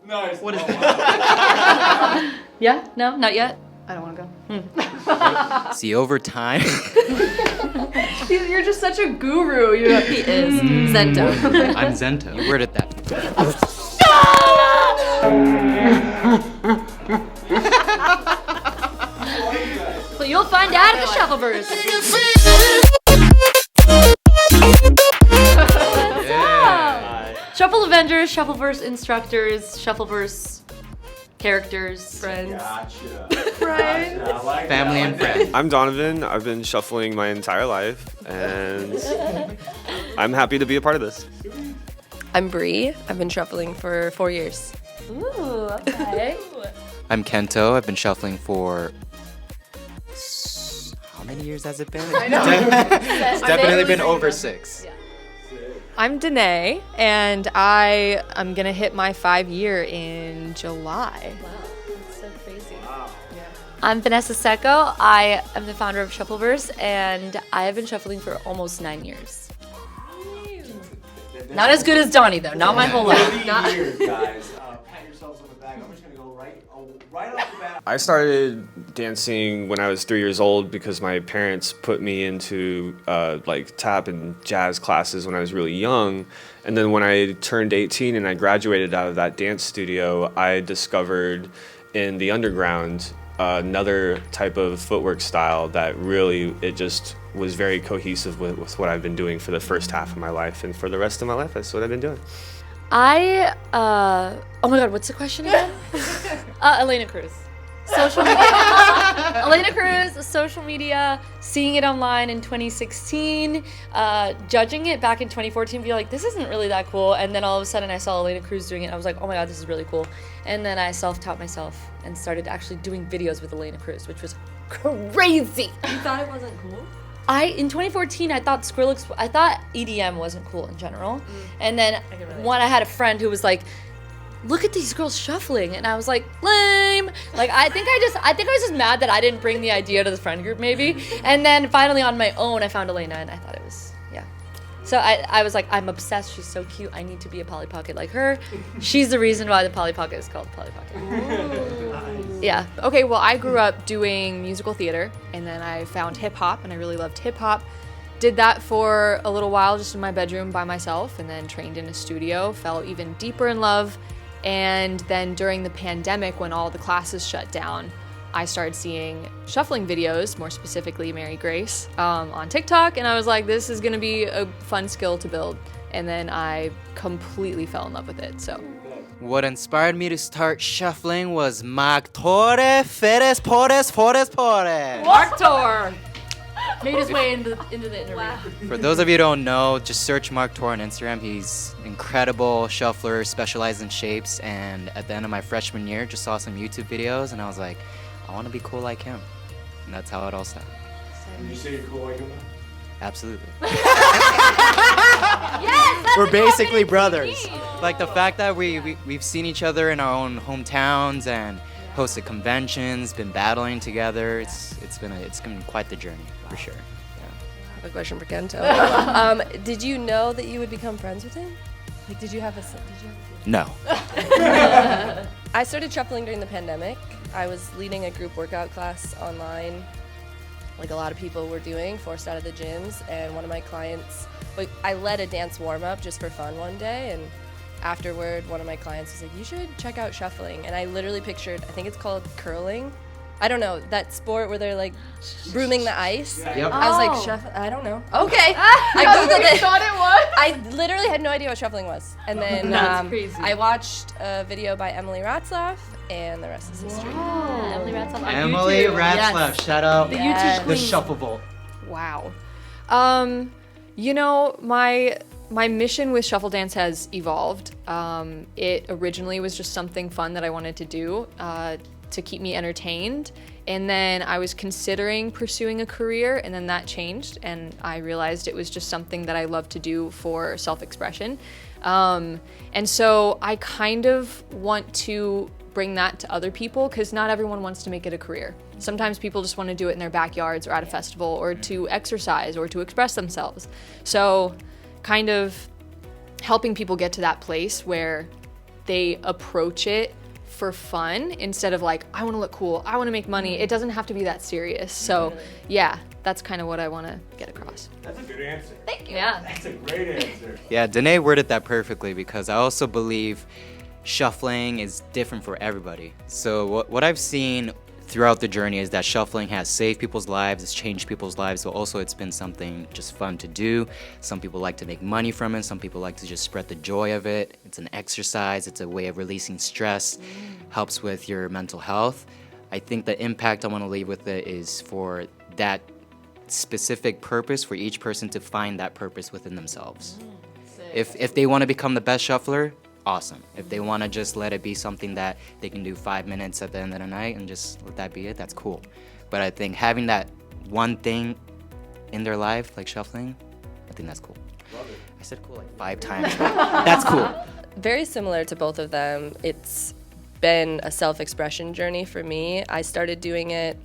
Nice. What is that? Yeah? No? Not yet? I don't want to go. See, over time. You're just such a guru. He is. Zento. I'm Zento. You worded that. Well, you'll find out at the ShuffleVerse. Yeah. Shuffle Avengers, ShuffleVerse instructors, ShuffleVerse characters, Friends. Gotcha. Friends. I like Family and friends. I'm Donivan. I've been shuffling my entire life, and I'm happy to be a part of this. I'm Brea. I've been shuffling for 4 years. Ooh, okay. I'm Kento. I've been shuffling for. How many years has it been? I know. It's definitely been over 6. Yeah. I'm Danae, and I'm gonna hit my 5-year in July. Wow, that's so crazy. Wow. I'm Vanesa Seco. I am the founder of ShuffleVerse, and I have been shuffling for almost 9 years. Not as good as Donnie, though. Not my whole life. 30 years, guys. Pat yourselves on the back. I'm just going to go right off the bat. I started dancing when I was 3 years old because my parents put me into like tap and jazz classes when I was really young. And then when I turned 18 and I graduated out of that dance studio, I discovered in the underground another type of footwork style that really, it just was very cohesive with what I've been doing for the first half of my life, and for the rest of my life, that's what I've been doing. Oh my God, what's the question again? Elena Cruz. Social media. Elena Cruz, social media, seeing it online in 2016, judging it back in 2014, be like, this isn't really that cool. And then all of a sudden I saw Elena Cruz doing it, and I was like, oh my God, this is really cool. And then I self-taught myself and started actually doing videos with Elena Cruz, which was crazy. You thought it wasn't cool? In 2014, I thought EDM wasn't cool in general. And then I had a friend who was like, look at these girls shuffling, and I was like, lame. Like, I think I was just mad that I didn't bring the idea to the friend group maybe. And then finally on my own, I found Elena, and I thought it was, yeah. So I was like, I'm obsessed. She's so cute. I need to be a Polly Pocket like her. She's the reason why the Polly Pocket is called Polly Pocket. Yeah. Okay, well, I grew up doing musical theater, and then I found hip hop, and I really loved hip hop. Did that for a little while just in my bedroom by myself, and then trained in a studio, fell even deeper in love. And then during the pandemic, when all the classes shut down, I started seeing shuffling videos, more specifically Mary Grace, on TikTok, and I was like, this is gonna be a fun skill to build. And then I completely fell in love with it, so. What inspired me to start shuffling was Magtore Feres Pores Pores Pores. Mark Tor made his way into the interview. For those of you who don't know, just search Mark Tor on Instagram. He's incredible shuffler, specialized in shapes, and at the end of my freshman year, just saw some YouTube videos, and I was like, I want to be cool like him. And that's how it all started. Did you say you're cool like him? Absolutely. Yes, that's We're the basically confidence brothers. we need. Like the fact that we've seen each other in our own hometowns and hosted conventions, been battling together. It's been quite the journey for sure. I have a question for Kento. Did you know that you would become friends with him? Like, did you have a No. I started shuffling during the pandemic. I was leading a group workout class online, like a lot of people were doing, forced out of the gyms, and one of my clients, I led a dance warm-up just for fun one day, and afterward, one of my clients was like, you should check out shuffling. And I literally pictured, I think it's called curling. I don't know, that sport where they're like brooming the ice. Yep. I was like, shuffle, I don't know. Okay. I Googled it. thought it was? I literally had no idea what shuffling was. And then That's crazy. I watched a video by Emily Ratzlaff, and the rest is history. Yeah, Emily Ratzlaff on Emily YouTube. Ratzlaff, Yes. shout out. The Yes. YouTube The queen. Shuffle Vault. Wow. You know, my mission with Shuffle Dance has evolved. It originally was just something fun that I wanted to do to keep me entertained. And then I was considering pursuing a career, and then that changed, and I realized it was just something that I love to do for self-expression. And so I kind of want to bring that to other people, because not everyone wants to make it a career. Sometimes people just want to do it in their backyards or at a festival, or to exercise or to express themselves. So kind of helping people get to that place where they approach it for fun instead of like, I want to look cool, I want to make money. It doesn't have to be that serious. So yeah, that's kind of what I want to get across. That's a good answer. Thank you. Yeah. That's a great answer. Yeah, Danae worded that perfectly because I also believe shuffling is different for everybody. So what I've seen throughout the journey is that shuffling has saved people's lives, it's changed people's lives, but also it's been something just fun to do. Some people like to make money from it, some people like to just spread the joy of it. It's an exercise, it's a way of releasing stress, helps with your mental health. I think the impact I want to leave with it is for that specific purpose, for each person to find that purpose within themselves. If they want to become the best shuffler, awesome. If they want to just let it be something that they can do 5 minutes at the end of the night and just let that be it, that's cool. But I think having that one thing in their life, like shuffling, I think that's cool. Love it. I said cool like 5 times. That's cool. Very similar to both of them. It's been a self-expression journey for me. I started doing it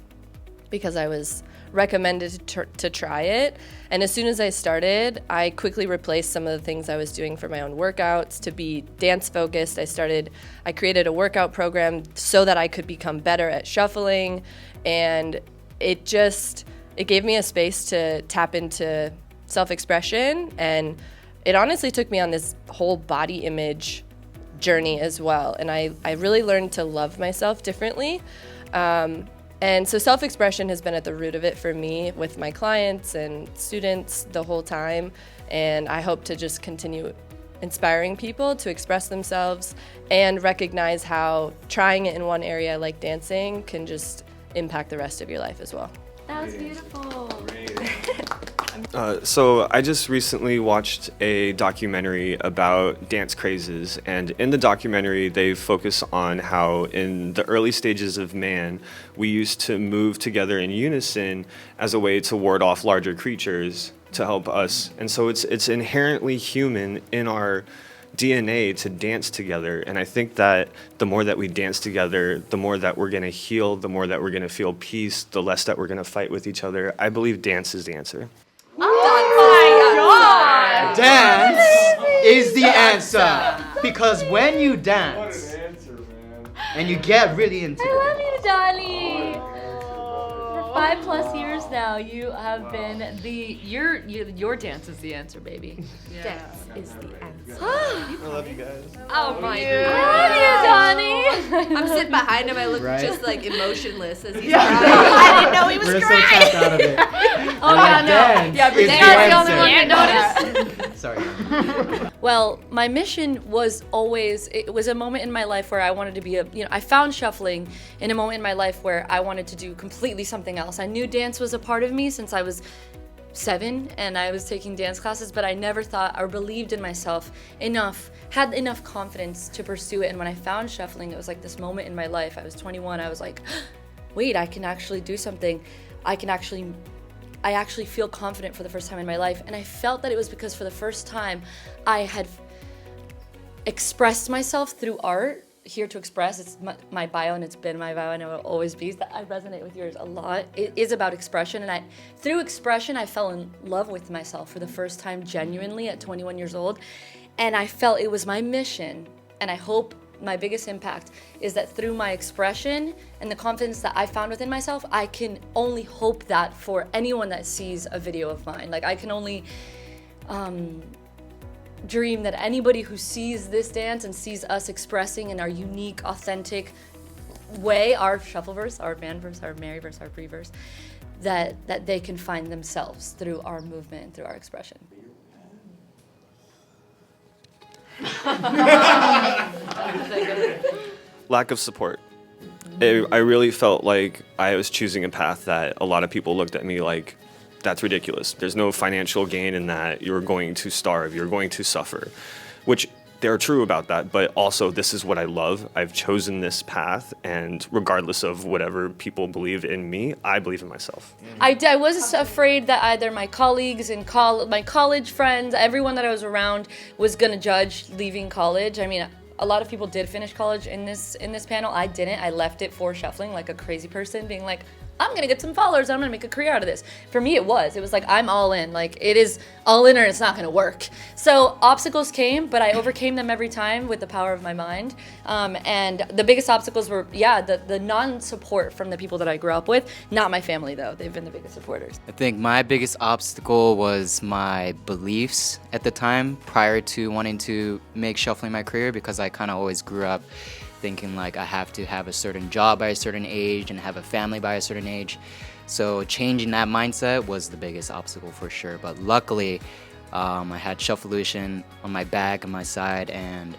because I was recommended to try it. And as soon as I started, I quickly replaced some of the things I was doing for my own workouts to be dance focused. I created a workout program so that I could become better at shuffling. And it gave me a space to tap into self-expression. And it honestly took me on this whole body image journey as well. And I really learned to love myself differently. And so self-expression has been at the root of it for me with my clients and students the whole time. And I hope to just continue inspiring people to express themselves and recognize how trying it in one area like dancing can just impact the rest of your life as well. That was beautiful. So I just recently watched a documentary about dance crazes, and in the documentary they focus on how in the early stages of man we used to move together in unison as a way to ward off larger creatures to help us. And so it's inherently human in our DNA to dance together, and I think that the more that we dance together, the more that we're going to heal, the more that we're going to feel peace, the less that we're going to fight with each other. I believe dance is the answer. Dance is the answer. Because when you What dance an answer, man. and you get really into I it, love you, Donnie. For 5+ years now, you have been your dance is the answer, baby. Dance is the answer. I love you guys. Oh my I love you, Donnie. I'm sitting behind him. I look Right? just like emotionless as he's I didn't know he was we're so crying. tapped out of it. Oh yeah, no. Dance Yeah, but is Danae's the the only one answer. that noticed. Sorry. Well, my mission was always, it was a moment in my life where I wanted to be I found shuffling in a moment in my life where I wanted to do completely something else. I knew dance was a part of me since I was 7 and I was taking dance classes, but I never thought or believed in myself enough, had enough confidence to pursue it. And when I found shuffling, it was like this moment in my life. I was 21, I was like, wait, I can actually do something. I actually feel confident for the first time in my life. And I felt that it was because for the first time I had expressed myself through art. Here to express, it's my bio and it's been my bio and it will always be. I resonate with yours a lot. It is about expression, and through expression I fell in love with myself for the first time genuinely at 21 years old. And I felt it was my mission, and I hope my biggest impact is that through my expression and the confidence that I found within myself, I can only hope that for anyone that sees a video of mine. Like I can only dream that anybody who sees this dance and sees us expressing in our unique, authentic way, our ShuffleVerse, our Vanverse, our Maryverse, our Breverse, that they can find themselves through our movement and through our expression. Lack of support. I really felt like I was choosing a path that a lot of people looked at me like, that's ridiculous. There's no financial gain in that. You're going to starve. You're going to suffer, which they're true about that. But also, this is what I love. I've chosen this path, and regardless of whatever people believe in me, I believe in myself. I was afraid that either my colleagues in my college friends, everyone that I was around was gonna judge leaving college. I mean, a lot of people did finish college in this panel. I didn't. I left it for shuffling like a crazy person, being like, I'm gonna get some followers, I'm gonna make a career out of this. For me, it was like, I'm all in. Like, it is all in or it's not gonna work. So obstacles came, but I overcame them every time with the power of my mind. And the biggest obstacles were, the non-support from the people that I grew up with. Not my family, though. They've been the biggest supporters. I think my biggest obstacle was my beliefs at the time prior to wanting to make shuffling my career, because I kind of always grew up thinking like I have to have a certain job by a certain age and have a family by a certain age. So changing that mindset was the biggest obstacle for sure. But luckily, I had Shufflevolution on my back and my side, and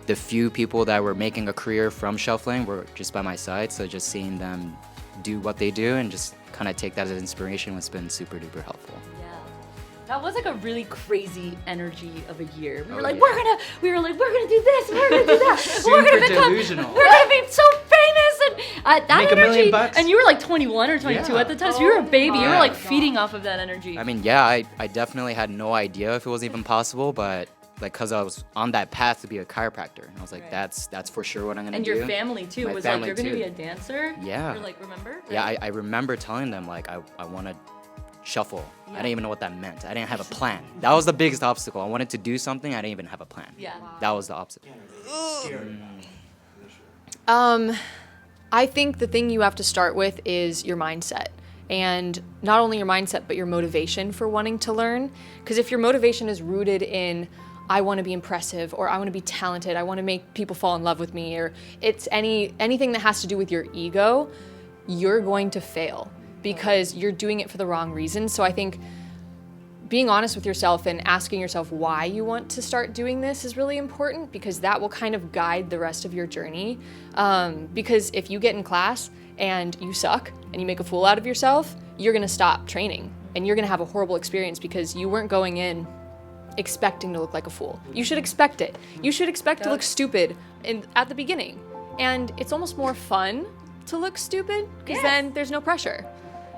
the few people that were making a career from shuffling were just by my side. So just seeing them do what they do and just kind of take that as inspiration has been super duper helpful. That was like a really crazy energy of a year. We were Oh, like, yeah. we're gonna do this, we're gonna do that, we're gonna delusional. we're gonna be so famous, and that Make $1 energy. million. And you were like 21 or 22 Yeah. at the time, so you were a baby. You were my like feeding off of that energy. I mean, yeah, I definitely had no idea if it was even possible, but like, cause I was on that path to be a chiropractor, and I was like, Right. that's for sure what I'm gonna and do. your family too My was family like, you're gonna too. be a dancer. Yeah. You're like, remember? Yeah, Right? I remember telling them like I want to shuffle. I didn't even know what that meant. I didn't have a plan. That was the biggest obstacle. I wanted to do something. I didn't even have a plan. Yeah. That was the obstacle. I think the thing you have to start with is your mindset. And not only your mindset, but your motivation for wanting to learn. Because if your motivation is rooted in, I want to be impressive, or I want to be talented, I want to make people fall in love with me, or it's anything that has to do with your ego, you're going to fail because you're doing it for the wrong reasons. So I think being honest with yourself and asking yourself why you want to start doing this is really important, because that will kind of guide the rest of your journey. Because if you get in class and you suck and you make a fool out of yourself, you're gonna stop training and you're gonna have a horrible experience because you weren't going in expecting to look like a fool. You should expect it. You should expect to look stupid at the beginning. And it's almost more fun to look stupid because then there's no pressure.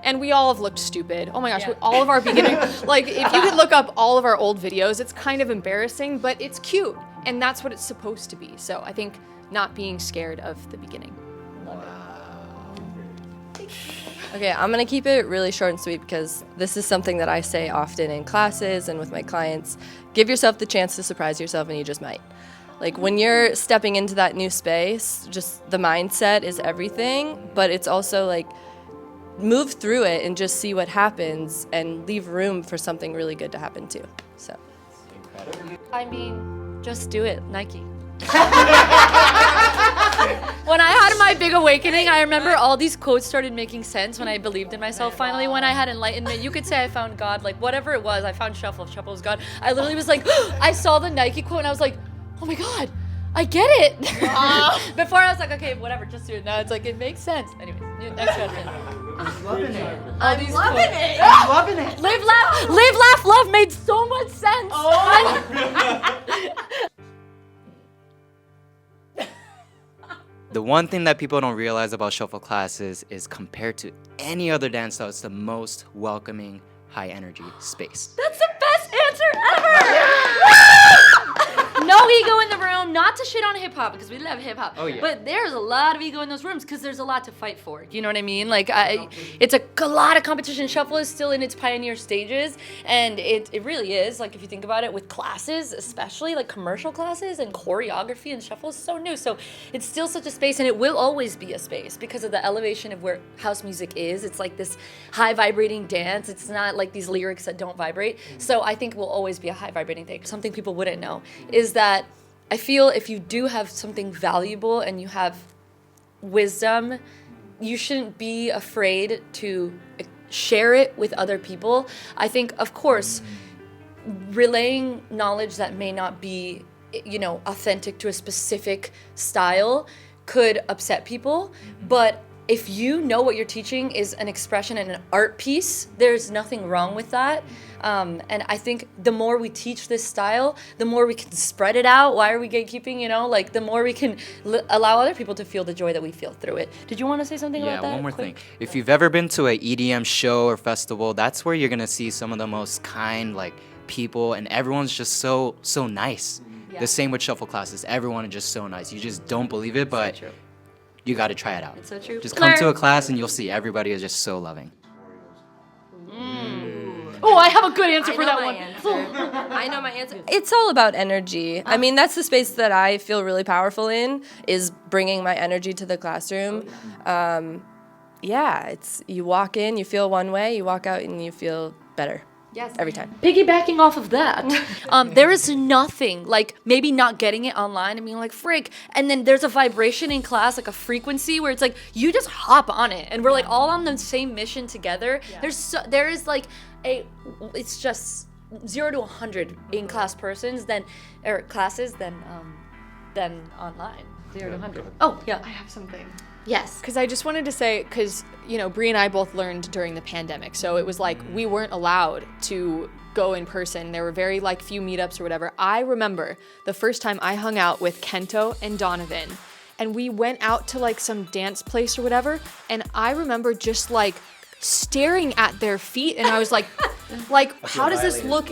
And we all have looked stupid. Oh my gosh, all of our beginning, like if you could look up all of our old videos, it's kind of embarrassing, but it's cute. And that's what it's supposed to be. So I think not being scared of the beginning. Okay, I'm gonna keep it really short and sweet because this is something that I say often in classes and with my clients. Give yourself the chance to surprise yourself, and you just might. Like when you're stepping into that new space, just the mindset is everything, but it's also like move through it and just see what happens and leave room for something really good to happen too. So I mean, just do it, Nike. When I had my big awakening, I remember all these quotes started making sense when I believed in myself. Finally, when I had enlightenment, you could say I found God, like whatever it was, I found Shuffle. If Shuffle was God. I literally was like, I saw the Nike quote and I was like, oh my God, I get it. Before I was like, okay, whatever, just do it. Now it's like, it makes sense. Anyways, next question. I'm loving it. I'm loving it. I'm loving it. Live, laugh, love made so much sense. The one thing that people don't realize about shuffle classes is compared to any other dance style, it's the most welcoming, high energy space. That's the best answer ever. No ego in the room, not to shit on hip hop because we love hip hop. Oh, yeah. But there's a lot of ego in those rooms because there's a lot to fight for. You know what I mean? Like, it's a lot of competition. Shuffle is still in its pioneer stages, and it really is. Like, if you think about it, with classes, especially like commercial classes and choreography, and shuffle is so new. So it's still such a space, and it will always be a space because of the elevation of where house music is. It's like this high vibrating dance. It's not like these lyrics that don't vibrate. So I think it will always be a high vibrating thing. Something people wouldn't know is that I feel if you do have something valuable and you have wisdom, you shouldn't be afraid to share it with other people. I think, of course, relaying knowledge that may not be, authentic to a specific style could upset people, but if you know what you're teaching is an expression and an art piece, there's nothing wrong with that. And I think the more we teach this style, the more we can spread it out. Why are we gatekeeping, the more we can allow other people to feel the joy that we feel through it. Did you want to say something about that? Yeah, one more quick? thing. If you've ever been to a EDM show or festival, that's where you're gonna see some of the most kind, people, and everyone's just so nice. Yeah. The same with shuffle classes. Everyone is just so nice. You just don't believe it, but true. you got to try it out. It's so true. Just come to a class and you'll see everybody is just so loving. Oh, I have a good answer for I know that my one. I know my answer. It's all about energy. I mean, that's the space that I feel really powerful in, is bringing my energy to the classroom. Yeah, it's you walk in, you feel one way, you walk out and you feel better. Yes. Every time. Piggybacking off of that, there is nothing like maybe not getting it online and being like, frick. And then there's a vibration in class, like a frequency where it's like, you just hop on it. And we're like all on the same mission together. Yeah. There is like it's just 0 to 100 in class persons classes than online. 0 to 100. Oh, yeah. I have something. Yes. Because I just wanted to say, because, you know, Brea and I both learned during the pandemic, so it was like we weren't allowed to go in person. There were very, like, few meetups or whatever. I remember the first time I hung out with Kento and Donivan, and we went out to, like, some dance place or whatever, and I remember just, like, staring at their feet, and I was like, how does this look?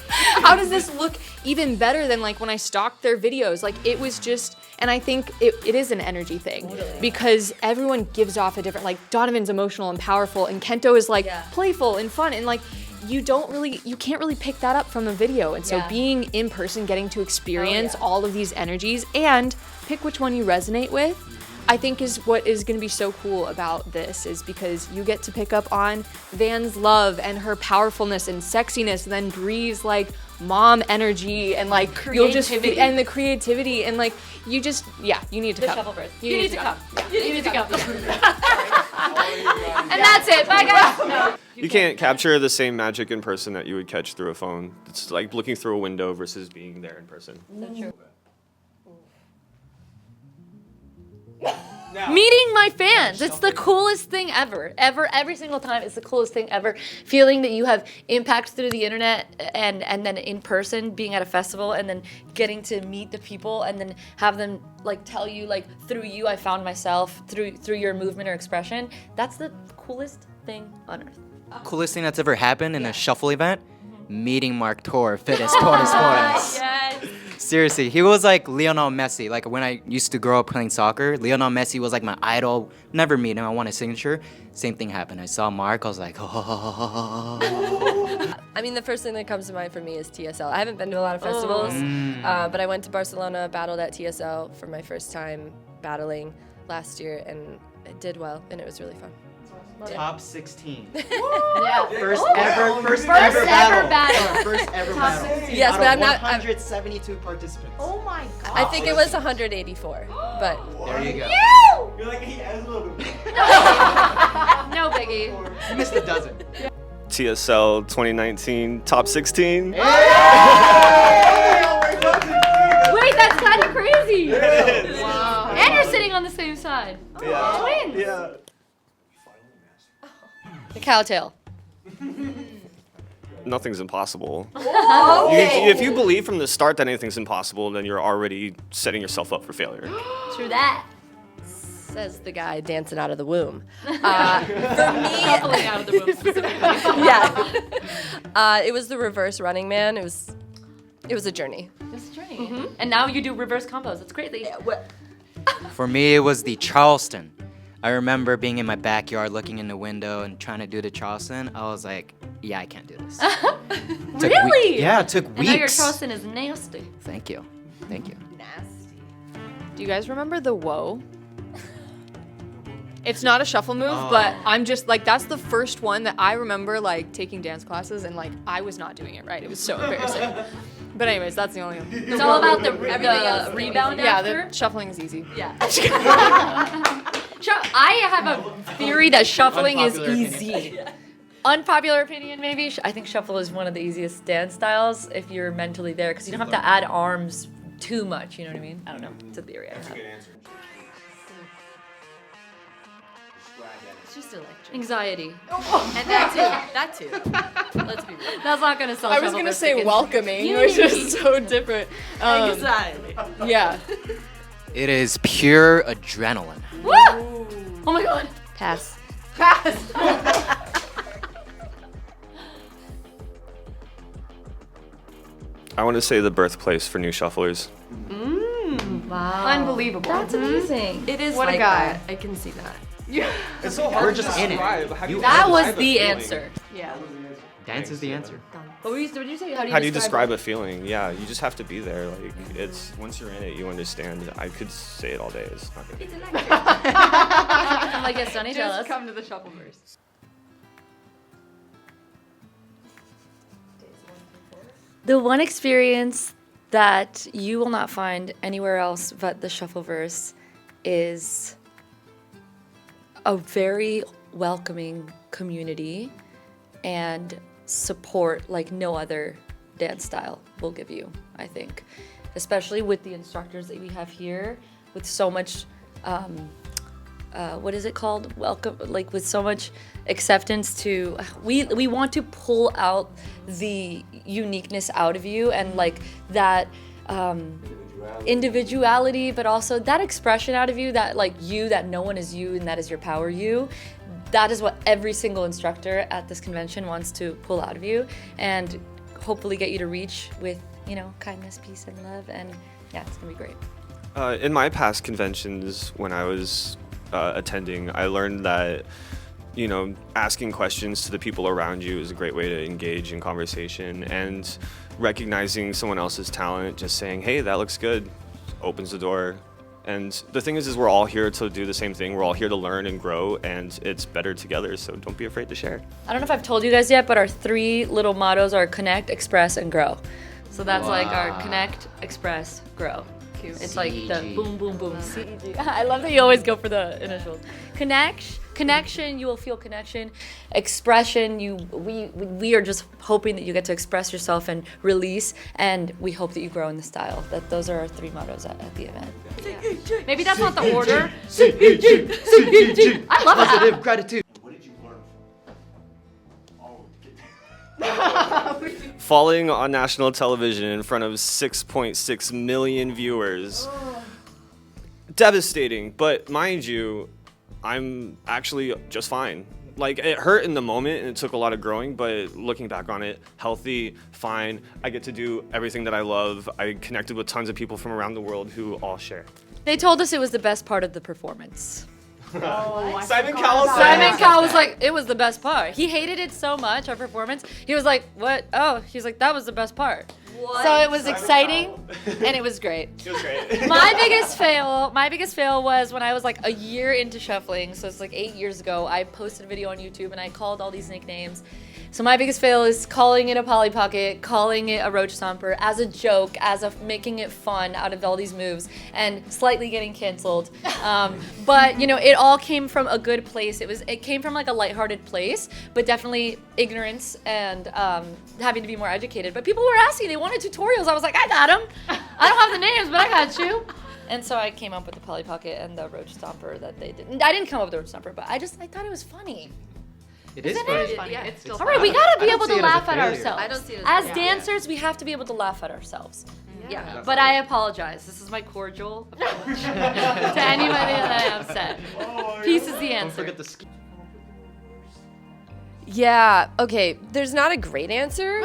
How does this look even better than, like, when I stalked their videos? Like, it was just... And I think it is an energy thing because everyone gives off a different, like, Donovan's emotional and powerful and Kento is like playful and fun and like you can't really pick that up from a video. And so being in person, getting to experience all of these energies and pick which one you resonate with, I think is what is going to be so cool about this, is because you get to pick up on Van's love and her powerfulness and sexiness, and then Bree's like mom energy and like you'll just and the creativity and like you just you need to come. ShuffleVerse. You need to come. You need to come. And that's it. Bye guys. No. You can't capture the same magic in person that you would catch through a phone. It's like looking through a window versus being there in person. So true. Meeting my fans, it's the coolest thing ever. Every single time, it's the coolest thing ever. Feeling that you have impact through the internet and then in person, being at a festival, and then getting to meet the people, and then have them like tell you like through you I found myself through your movement or expression. That's the coolest thing on earth. Coolest thing that's ever happened in a shuffle event? Meeting Mark Tor, Fitness Portis Portis. Yes. Seriously, he was like Lionel Messi. Like when I used to grow up playing soccer, Lionel Messi was like my idol. Never meet him, I want a signature. Same thing happened. I saw Mark, I was like, oh. I mean, the first thing that comes to mind for me is TSL. I haven't been to a lot of festivals, but I went to Barcelona, battled at TSL for my first time battling last year, and it did well, and it was really fun. Top 16. Yeah. First ever battle. First ever battle. Yes, Out but of I'm not. 172 participants. Oh my god. I think it was 184, but There you go. You're like, he has a little bit. No biggie. You missed a dozen. TSL 2019 top 16. Wait, that's kind of crazy. Wow. And you're sitting on the same side. Yeah. Twins. Yeah. The cowtail. Nothing's impossible. If you believe from the start that anything's impossible, then you're already setting yourself up for failure. True that. says the guy dancing out of the womb. For me, Shuffling out of the womb specifically. yeah. It was the reverse Running Man. It was a journey. It's a journey. And now you do reverse combos. It's great that you. For me, it was the Charleston. I remember being in my backyard looking in the window and trying to do the Charleston. I was like, yeah, I can't do this. Really? Yeah, it took And weeks. now your Charleston is nasty. Thank you. Thank you. Nasty. Do you guys remember the whoa? It's not a shuffle move, but I'm just like, that's the first one that I remember like taking dance classes and like I was not doing it right. It was so embarrassing. But anyways, that's the only one. It's all about the rebound Yeah, after. the shuffling is easy. Yeah. I have a theory that shuffling is Unpopular easy. opinion. Unpopular opinion, maybe. I think shuffle is one of the easiest dance styles if you're mentally there, because you don't have to add arms too much. You know what I mean? I don't know. It's a theory I have. Good answer. It's just electric. Anxiety. And that too. Let's be real. That's not gonna sell. I was gonna ShuffleVerse say tickets. welcoming, which is so different. Anxiety. Yeah. It is pure adrenaline. Woo! Oh my god. Pass. I want to say the birthplace for new shufflers. Wow. Unbelievable. That's amazing. It is What a like guy. that. I can see that. It's so hard We're to just in it. describe. How do you That was describe a the feeling? answer. Yeah. Dance is the answer. What did you say? How do you describe a feeling? Yeah, you just have to be there. Like it's once you're in it, you understand. I could say it all day. It's not gonna. I'm like, yes, Sonny, tell us. Just come to the ShuffleVerse. The one experience that you will not find anywhere else but the ShuffleVerse is a very welcoming community and support like no other dance style will give you, I think. Especially with the instructors that we have here, with so much, what is it called? Welcome, like with so much acceptance to, we want to pull out the uniqueness out of you and like that individuality, but also that expression out of you, that like you, that no one is you and that is your power you. That is what every single instructor at this convention wants to pull out of you and hopefully get you to reach with, you know, kindness, peace, and love. And yeah, it's gonna be great. In my past conventions, when I was attending, I learned that, you know, asking questions to the people around you is a great way to engage in conversation, and recognizing someone else's talent, just saying, hey, that looks good, opens the door. And the thing is we're all here to do the same thing. We're all here to learn and grow, and it's better together, so don't be afraid to share. I don't know if I've told you guys yet, but our 3 little mottos are connect, express, and grow. So that's like our connect, express, grow. Cute. It's like the boom, boom, boom. CEG. I love that you always go for the initials. Connection, you will feel connection. Expression, we are just hoping that you get to express yourself and release, and we hope that you grow in the style. Those are our 3 mottos at the event. Maybe that's not the order. I love that. Positive gratitude. What did you learn from? Falling on national television in front of 6.6 million viewers. Devastating, but mind you, I'm actually just fine. Like, it hurt in the moment and it took a lot of growing, but looking back on it, healthy, fine. I get to do everything that I love. I connected with tons of people from around the world who all share. They told us it was the best part of the performance. Simon Cowell said Simon Cowell was like, it was the best part. He hated it so much, our performance. He was like, what? Oh, he's like, that was the best part. What? So it was Simon exciting Cowell. and it was great. It was great. My biggest fail was when I was like a year into shuffling. So it's like 8 years ago. I posted a video on YouTube and I called all these nicknames. So my biggest fail is calling it a Polly Pocket, calling it a Roach Stomper as a joke, making it fun out of all these moves, and slightly getting canceled. But you know, it all came from a good place. It came from like a lighthearted place, but definitely ignorance and having to be more educated. But people were asking, they wanted tutorials. I was like, I got them. I don't have the names, but I got you. And so I came up with the Polly Pocket and the Roach Stomper that they did. I didn't come up with the Roach Stomper, but I thought it was funny. It is funny. Yeah, it's still All right, we gotta be able to laugh at failure. ourselves. I don't see it as as a dancers, we have to be able to laugh at ourselves. Yeah. But I apologize. This is my cordial approach to anybody that I upset. Peace is the Don't answer. forget the ski. Yeah, okay, there's not a great answer.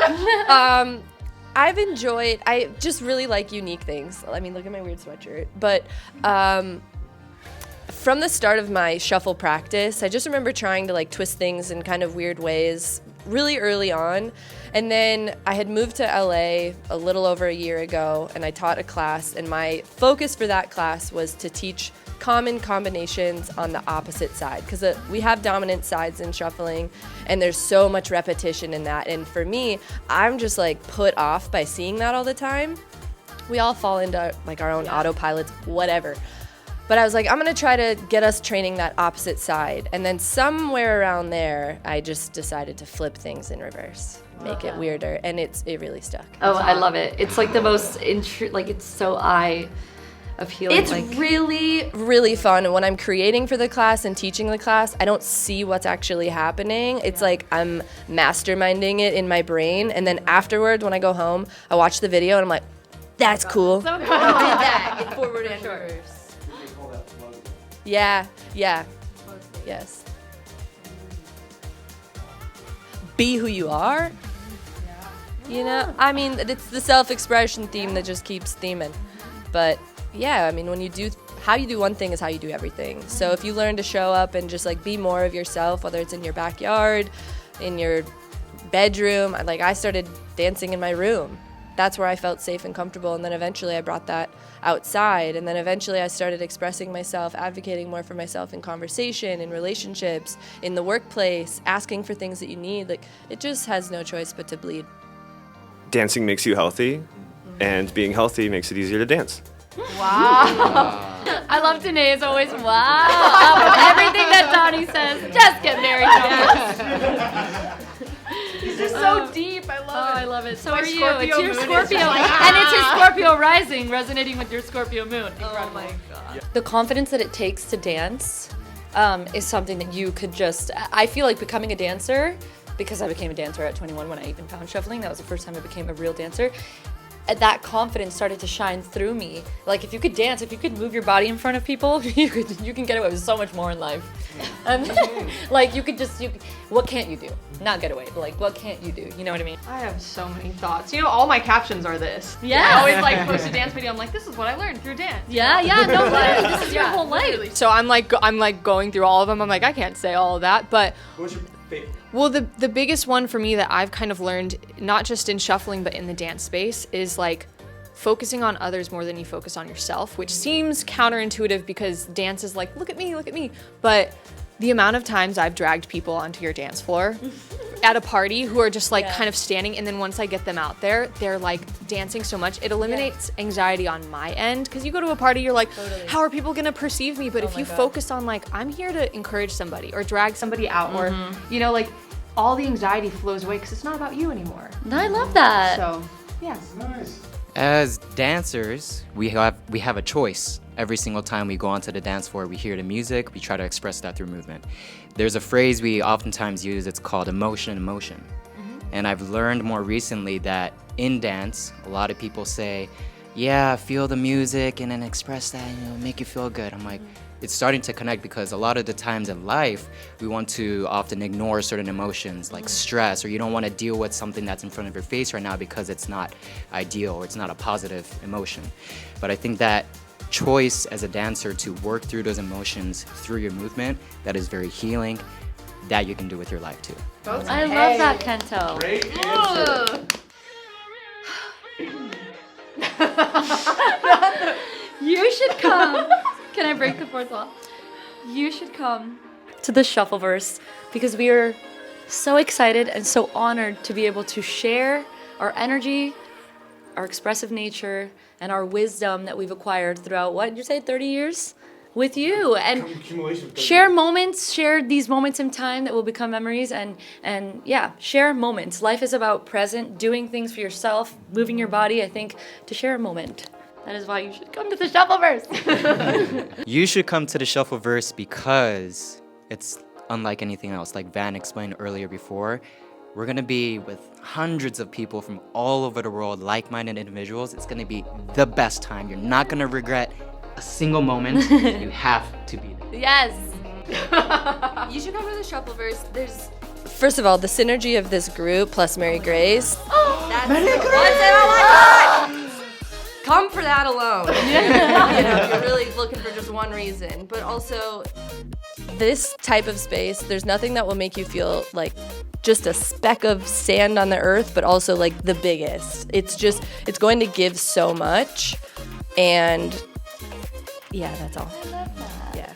I just really like unique things. I mean, look at my weird sweatshirt. But from the start of my shuffle practice, I just remember trying to like twist things in kind of weird ways really early on. And then I had moved to LA a little over a year ago, and I taught a class, and my focus for that class was to teach common combinations on the opposite side, because we have dominant sides in shuffling, and there's so much repetition in that. And for me, I'm just like put off by seeing that all the time. We all fall into like our own autopilots, whatever. But I was like, I'm gonna try to get us training that opposite side. And then somewhere around there, I just decided to flip things in reverse, make it weirder, and it really stuck. Oh, I love it. It's like the most it's so eye appealing. It's really, really fun. And when I'm creating for the class and teaching the class, I don't see what's actually happening. It's like I'm masterminding it in my brain, and then afterward, when I go home, I watch the video and I'm like, that's cool. So cool. Did that in forward and reverse. They call that flow. Yeah, yes. Be who you are. You know, I mean, it's the self-expression theme that just keeps theming. But yeah, I mean, how you do one thing is how you do everything. So if you learn to show up and just like be more of yourself, whether it's in your backyard, in your bedroom, like I started dancing in my room. That's where I felt safe and comfortable. And then eventually I brought that outside. And then eventually I started expressing myself, advocating more for myself in conversation, in relationships, in the workplace, asking for things that you need. Like, it just has no choice but to bleed. Dancing makes you healthy, and being healthy makes it easier to dance. Wow. I love Danae as always. Wow. Everything that Donnie says, just get married. He's just so deep. I love it. I love it. So My are you. Scorpio It's your moon Scorpio. is just And it's his Scorpio rising resonating with your Scorpio moon. Incredible. Oh my god. The confidence that it takes to dance is something that you could just, I feel like becoming a dancer, because I became a dancer at 21 when I even found shuffling, that was the first time I became a real dancer. That confidence started to shine through me. Like, if you could dance, if you could move your body in front of people, you can get away with so much more in life. And like, what can't you do? Not get away, but like, what can't you do? You know what I mean? I have so many thoughts. You know, all my captions are this. Yeah. I always like post a dance video. I'm like, this is what I learned through dance. Yeah, no, literally, this is your whole life. So I'm like going through all of them. I'm like, I can't say all of that, but What's your favorite? well, the biggest one for me that I've kind of learned, not just in shuffling but in the dance space, is like focusing on others more than you focus on yourself, which seems counterintuitive because dance is like, look at me, but the amount of times I've dragged people onto your dance floor at a party who are just like kind of standing, and then once I get them out there, they're like dancing so much. It eliminates anxiety on my end, because you go to a party, you're like, how are people gonna perceive me? But if you focus on like, I'm here to encourage somebody or drag somebody out, or, you know, like all the anxiety flows away because it's not about you anymore. I love that. So, yeah. Nice. As dancers, we have a choice. Every single time we go onto the dance floor, we hear the music, we try to express that through movement. There's a phrase we oftentimes use, it's called emotion. And I've learned more recently that in dance, a lot of people say, yeah, feel the music and then express that, you know, make you feel good. I'm like, it's starting to connect, because a lot of the times in life, we want to often ignore certain emotions like stress, or you don't want to deal with something that's in front of your face right now because it's not ideal or it's not a positive emotion. But I think that choice as a dancer to work through those emotions through your movement, that is very healing, that you can do with your life too. I love that, Kento. Great answer. You should come. Can I break the fourth wall? You should come to the ShuffleVerse, because we are so excited and so honored to be able to share our energy, our expressive nature, and our wisdom that we've acquired throughout, what did you say, 30 years? With you, and Accumulation of share these moments in time that will become memories, and yeah, share moments. Life is about present, doing things for yourself, moving your body, I think, to share a moment. That is why you should come to the ShuffleVerse. You should come to the ShuffleVerse because it's unlike anything else. Like Van explained earlier before, we're gonna be with hundreds of people from all over the world, like-minded individuals. It's gonna be the best time. You're not gonna regret a single moment. You have to be there. Yes. You should come to the ShuffleVerse. First of all, the synergy of this group plus Mary Grace. Come for that alone. You know, if you're really looking for just one reason. But also, this type of space, there's nothing that will make you feel like just a speck of sand on the earth, but also like the biggest. It's going to give so much. And yeah, that's all. I love that. Yeah.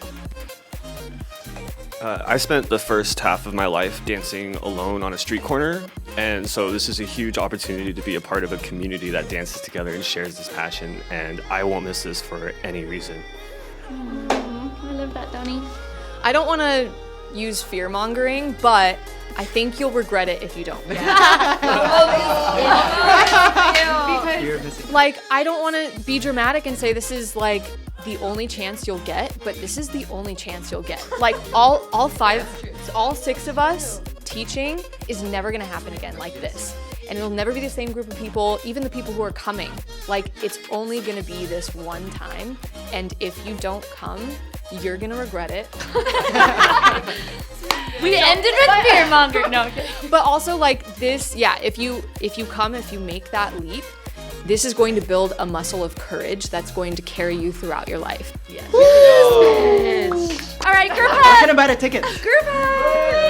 I spent the first half of my life dancing alone on a street corner, and so this is a huge opportunity to be a part of a community that dances together and shares this passion, and I won't miss this for any reason. I love that, Donnie. I don't want to use fear-mongering, but I think you'll regret it if you don't. Fear of missing. Like, I don't want to be dramatic and say this is like the only chance you'll get, but this is the only chance you'll get. Like all six of us teaching is never gonna happen again like this. And it'll never be the same group of people, even the people who are coming. Like, it's only gonna be this one time, and if you don't come, you're gonna regret it. We ended with fear mongering. No, okay. But also, like, this, yeah, if you come, if you make that leap, this is going to build a muscle of courage that's going to carry you throughout your life. Yes. All right, group I hug. can buy the tickets. Group hug.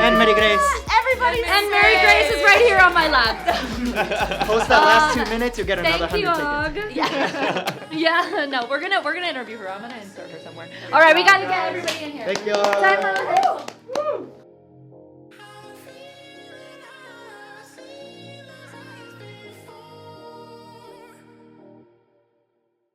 And Mary Grace. Everybody. And Mary Grace is right here on my lap. Post that last 2 minutes, you'll get another Thank 100 you, tickets. Og. Yeah. No, we're gonna interview her. I'm gonna insert her somewhere. All right, we gotta get everybody in here. Thank you. Time out.